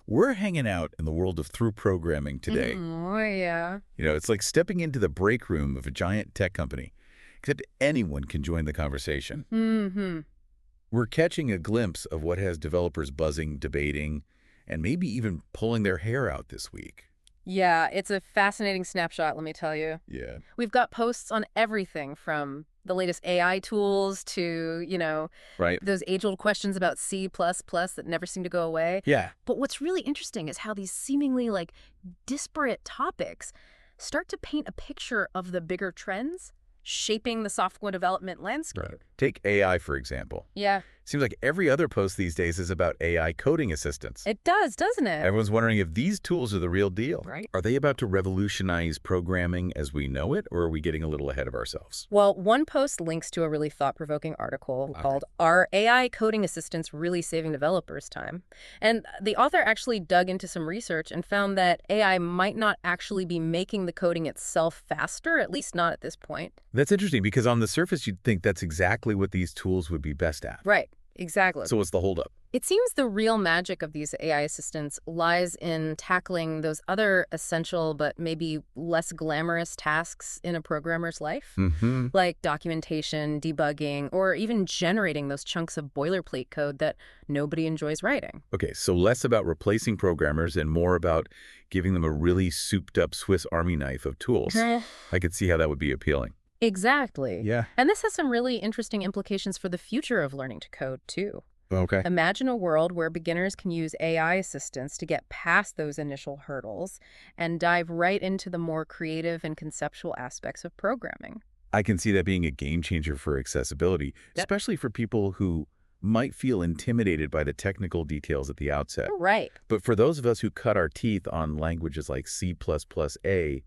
We're hanging out in the world of through programming today. Oh, yeah. It's like stepping into the break room of a giant tech company, except anyone can join the conversation. Mm-hmm. We're catching a glimpse of what has developers buzzing, debating, and maybe even pulling their hair out this week. Yeah, it's a fascinating snapshot, let me tell you. Yeah. We've got posts on everything from the latest AI tools to, Right? those age-old questions about C++ that never seem to go away. Yeah. But what's really interesting is how these seemingly, disparate topics start to paint a picture of the bigger trends shaping the software development landscape. Right. Take AI, for example. Yeah, Seems like every other post these days is about AI coding assistants. it does, doesn't it? Everyone's wondering if these tools are the real deal. Right. Are they about to revolutionize programming as we know it, or are we getting a little ahead of ourselves? Well, one post links to a really thought-provoking article called "Are AI Coding Assistants Really Saving Developers Time?" And the author actually dug into some research and found that AI might not actually be making the coding itself faster, at least not at this point. That's interesting because on the surface, you'd think that's exactly what these tools would be best at. Right, exactly. So what's the holdup? It seems the real magic of these AI assistants lies in tackling those other essential but maybe less glamorous tasks in a programmer's life, Mm-hmm. like documentation, debugging, or even generating those chunks of boilerplate code that nobody enjoys writing. Okay, so less about replacing programmers and more about giving them a really souped-up Swiss Army knife of tools. I could see how that would be appealing. Exactly. Yeah. And this has some really interesting implications for the future of learning to code, too. Okay. Imagine a world where beginners can use AI assistants to get past those initial hurdles and dive right into the more creative and conceptual aspects of programming. I can see that being a game changer for accessibility, Yep. especially for people who might feel intimidated by the technical details at the outset. Right. But for those of us who cut our teeth on languages like C++A,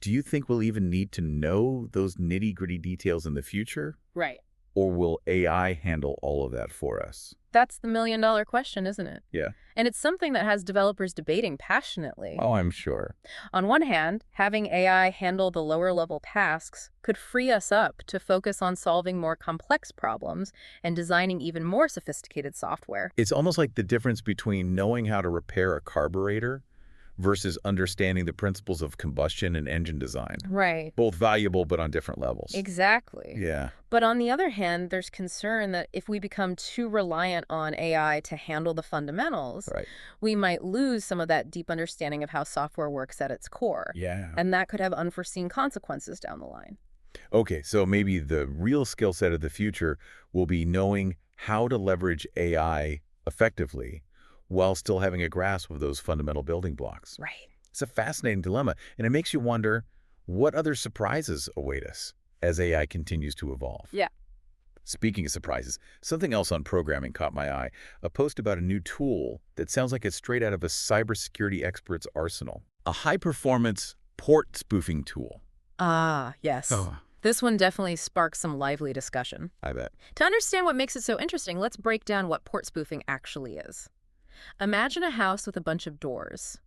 do you think we'll even need to know those nitty-gritty details in the future? Right. Or will AI handle all of that for us? That's the million-dollar question, isn't it? Yeah. And it's something that has developers debating passionately. Oh, I'm sure. On one hand, having AI handle the lower-level tasks could free us up to focus on solving more complex problems and designing even more sophisticated software. It's almost like the difference between knowing how to repair a carburetor versus understanding the principles of combustion and engine design. Right. Both valuable, but on different levels. Exactly. Yeah. But on the other hand, there's concern that if we become too reliant on AI to handle the fundamentals, Right. we might lose some of that deep understanding of how software works at its core. Yeah. And that could have unforeseen consequences down the line. Okay, so maybe the real skill set of the future will be knowing how to leverage AI effectively while still having a grasp of those fundamental building blocks. Right. It's a fascinating dilemma, and it makes you wonder what other surprises await us as AI continues to evolve. Yeah. Speaking of surprises, something else on programming caught my eye, a post about a new tool that sounds like it's straight out of a cybersecurity expert's arsenal. A high-performance port spoofing tool. Ah, yes. Oh, This one definitely sparks some lively discussion. I bet. To understand what makes it so interesting, let's break down what port spoofing actually is. Imagine a house with a bunch of doors,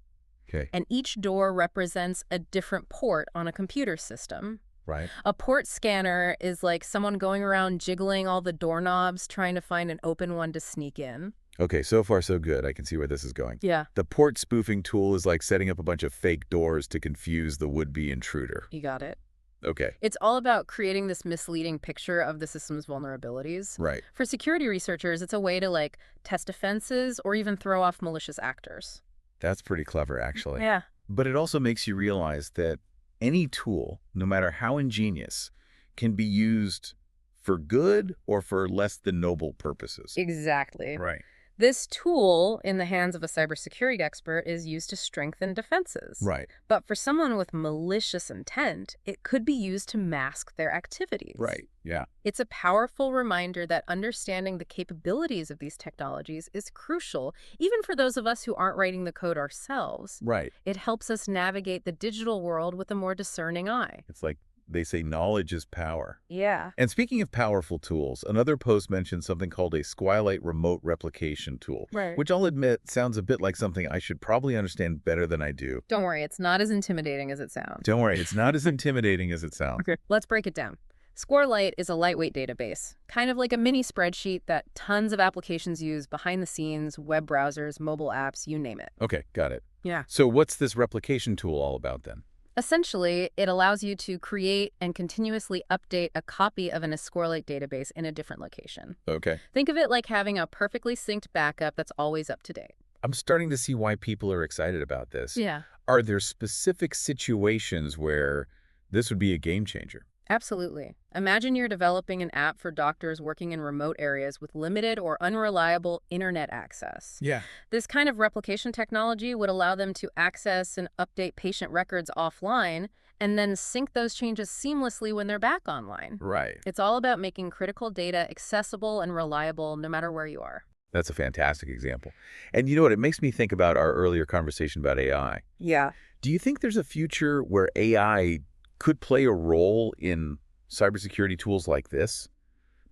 Okay, and each door represents a different port on a computer system. right. A port scanner is like someone going around jiggling all the doorknobs trying to find an open one to sneak in. Okay, so far so good. I can see where this is going. Yeah, The port spoofing tool is like setting up a bunch of fake doors to confuse the would-be intruder. you got it. Okay, It's all about creating this misleading picture of the system's vulnerabilities. right. For security researchers, it's a way to test defenses or even throw off malicious actors. That's pretty clever, actually. Yeah, But it also makes you realize that any tool, no matter how ingenious, can be used for good or for less than noble purposes. exactly. Right. This tool, in the hands of a cybersecurity expert, is used to strengthen defenses. Right. But for someone with malicious intent, it could be used to mask their activities. Right. Yeah. It's a powerful reminder that understanding the capabilities of these technologies is crucial, even for those of us who aren't writing the code ourselves. Right. It helps us navigate the digital world with a more discerning eye. It's like they say knowledge is power. Yeah. And speaking of powerful tools, another post mentioned something called a Squalite remote replication tool, Right. which I'll admit sounds a bit like something I should probably understand better than I do. Don't worry, it's not as intimidating as it sounds. Don't worry, it's not as intimidating as it sounds. Okay. Let's break it down. SQLite is a lightweight database, kind of like a mini spreadsheet that tons of applications use behind the scenes, web browsers, mobile apps, you name it. Okay, got it. Yeah. So what's this replication tool all about then? Essentially, it allows you to create and continuously update a copy of an SQLite database in a different location. Okay. Think of it like having a perfectly synced backup that's always up to date. I'm starting to see why people are excited about this. Yeah. Are there specific situations where this would be a game changer? Absolutely. Imagine you're developing an app for doctors working in remote areas with limited or unreliable internet access. Yeah. This kind of replication technology would allow them to access and update patient records offline and then sync those changes seamlessly when they're back online. Right. It's all about making critical data accessible and reliable no matter where you are. That's a fantastic example. And you know what? It makes me think about our earlier conversation about AI. Yeah. Do you think there's a future where AI could play a role in cybersecurity tools like this?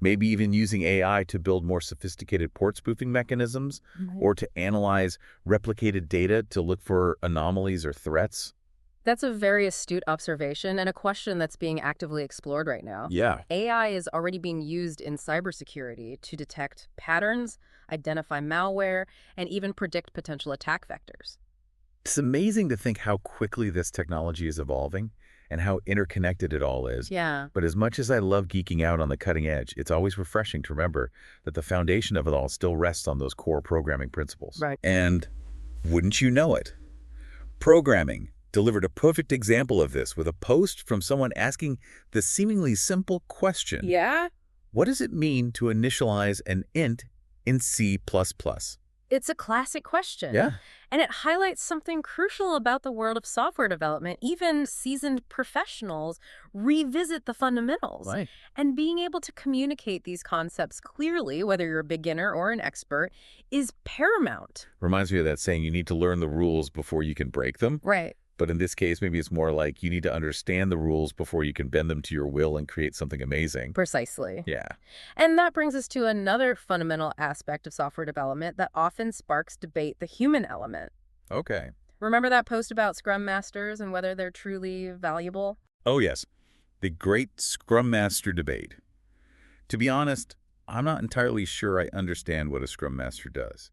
Maybe even using AI to build more sophisticated port spoofing mechanisms or to analyze replicated data to look for anomalies or threats? That's a very astute observation and a question that's being actively explored right now. Yeah. AI is already being used in cybersecurity to detect patterns, identify malware, and even predict potential attack vectors. It's amazing to think how quickly this technology is evolving and how interconnected it all is. Yeah. But as much as I love geeking out on the cutting edge, it's always refreshing to remember that the foundation of it all still rests on those core programming principles. Right. And wouldn't you know it, programming delivered a perfect example of this with a post from someone asking the seemingly simple question. Yeah? What does it mean to initialize an int in C++? It's a classic question. Yeah. And it highlights something crucial about the world of software development. Even seasoned professionals revisit the fundamentals. Right. And being able to communicate these concepts clearly, whether you're a beginner or an expert, is paramount. Reminds me of that saying, you need to learn the rules before you can break them. Right. But in this case, maybe it's more like you need to understand the rules before you can bend them to your will and create something amazing. Precisely. Yeah. And that brings us to another fundamental aspect of software development that often sparks debate: the human element. Okay. Remember that post about Scrum Masters and whether they're truly valuable? Oh, yes. The great Scrum Master debate. To be honest, I'm not entirely sure I understand what a Scrum Master does.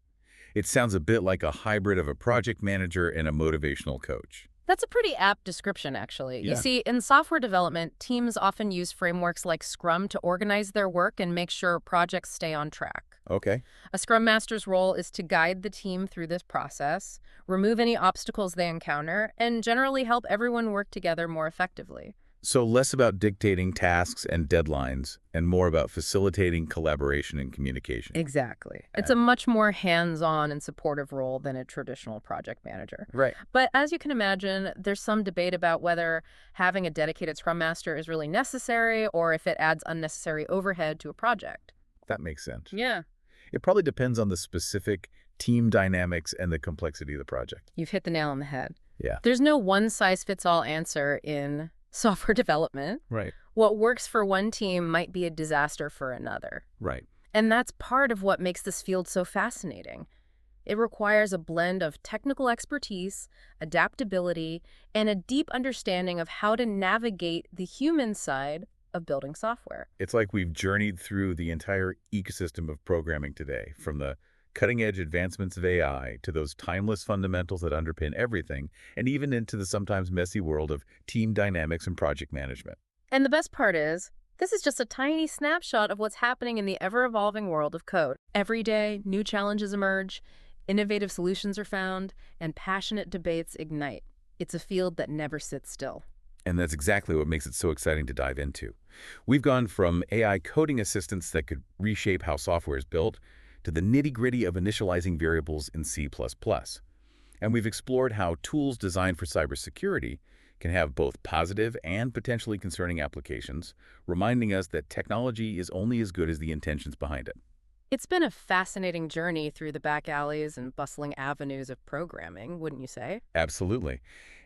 It sounds a bit like a hybrid of a project manager and a motivational coach. That's a pretty apt description, actually. Yeah. You see, in software development, teams often use frameworks like Scrum to organize their work and make sure projects stay on track. Okay. A Scrum Master's role is to guide the team through this process, remove any obstacles they encounter, and generally help everyone work together more effectively. So less about dictating tasks and deadlines and more about facilitating collaboration and communication. Exactly. It's a much more hands-on and supportive role than a traditional project manager. Right. But as you can imagine, there's some debate about whether having a dedicated Scrum Master is really necessary or if it adds unnecessary overhead to a project. That makes sense. Yeah. It probably depends on the specific team dynamics and the complexity of the project. You've hit the nail on the head. Yeah. There's no one-size-fits-all answer in software development. Right. What works for one team might be a disaster for another. Right. And that's part of what makes this field so fascinating. It requires a blend of technical expertise, adaptability, and a deep understanding of how to navigate the human side of building software. It's like we've journeyed through the entire ecosystem of programming today, from the cutting-edge advancements of AI to those timeless fundamentals that underpin everything, and even into the sometimes messy world of team dynamics and project management. And the best part is, this is just a tiny snapshot of what's happening in the ever-evolving world of code. Every day, new challenges emerge, innovative solutions are found, and passionate debates ignite. It's a field that never sits still. And that's exactly what makes it so exciting to dive into. We've gone from AI coding assistants that could reshape how software is built to the nitty-gritty of initializing variables in C++. And we've explored how tools designed for cybersecurity can have both positive and potentially concerning applications, reminding us that technology is only as good as the intentions behind it. It's been a fascinating journey through the back alleys and bustling avenues of programming, wouldn't you say? Absolutely.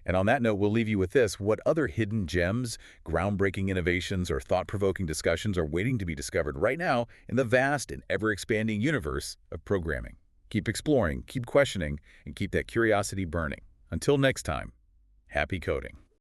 And on that note, we'll leave you with this. What other hidden gems, groundbreaking innovations, or thought-provoking discussions are waiting to be discovered right now in the vast and ever-expanding universe of programming? Keep exploring, keep questioning, and keep that curiosity burning. Until next time, happy coding.